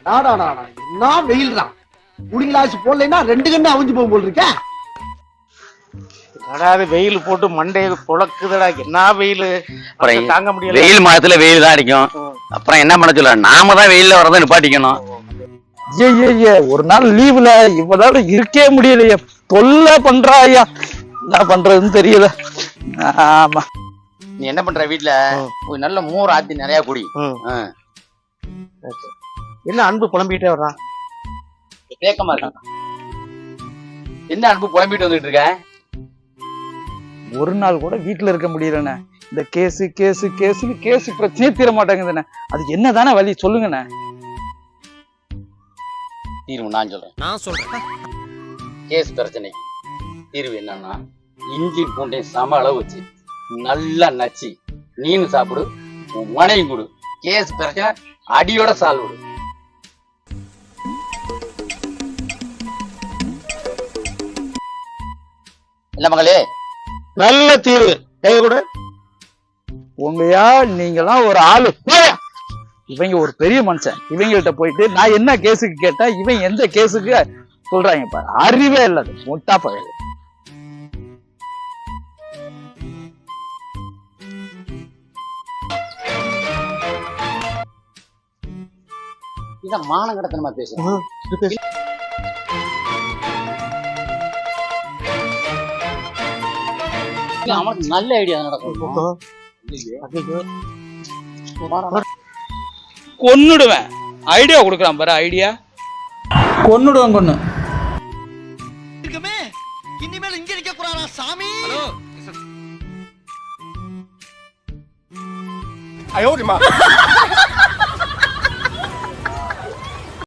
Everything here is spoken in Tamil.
என்ன வெயில் தான் குடிங்களாச்சு போடலைன்னா 2 கண்ணு அவிஞ்சு போகும் போல் இருக்க. வெயில் போட்டு மண்டைய குழக்குதடா. என்ன வெயில் தாங்க முடியல. வெயில் மாதத்துல வெயில் தான் அடிக்கும். அப்புறம் என்ன பண்ண சொல்ல, நாம தான் வெயில்ல வரதை நிப்பாட்டிக்கணும். ஒரு நாள் லீவுல இவ்வளவு இருக்கே முடியலையே, தொல்லை பண்றா ஐயா. என்ன பண்றதுன்னு தெரியல. ஆமா, நீ என்ன பண்ற, வீட்டுல ஒரு நல்ல மோர் ஆத்தி நிறைய குடி. என்ன அன்பு புலம்பிட்டே வர்றான், கேட்கமா இருக்கான். என்ன அன்பு புலம்பிட்டு வந்துட்டு இருக்க? ஒரு நாள் கூட வீட்டுல இருக்க முடியலண்ணே. இந்த கேசு கேசு கேசுன்னு கேசு பிரச்சனையே தீர மாட்டேங்குதுண்ணே. அதுக்கு என்னதானே வழி சொல்லுங்கண்ணே. தீர்வு நான் சொல்றேன். கேஸ் பிரச்சனைக்கு தீர்வு என்னன்னா, இஞ்சி பூண்டை சம அளவு வச்சு நல்லா நச்சு நீனு சாப்பிடு, மனைவி கொடு. கேஸ் பிரச்சனை அடியோட சால்வ். இல்ல மகளே, நல்ல தீர்வு. கூட உங்கயா நீங்களாம் ஒரு ஆளு. இவங்க ஒரு பெரிய மனுஷன். இவங்கள்ட்ட போயிட்டு நான் என்ன கேஸுக்கு கேட்டா இவன் எந்த கேஸுக்கு சொல்றாங்க பாரு. அறிவே இல்லது முட்டா பகல். இதான் மானங்கடத்தனமா பேசுறேன். அவனுக்கு நல்ல ஐடியா நடக்கும். கொன்னுடுவேன். ஐடியா கொடுக்கலாம் பாரு. ஐடியா கொன்னுடுவேன். கொன்னு இனிமேல் இங்க நிக்க கூடாதா சாமி? ஐயோ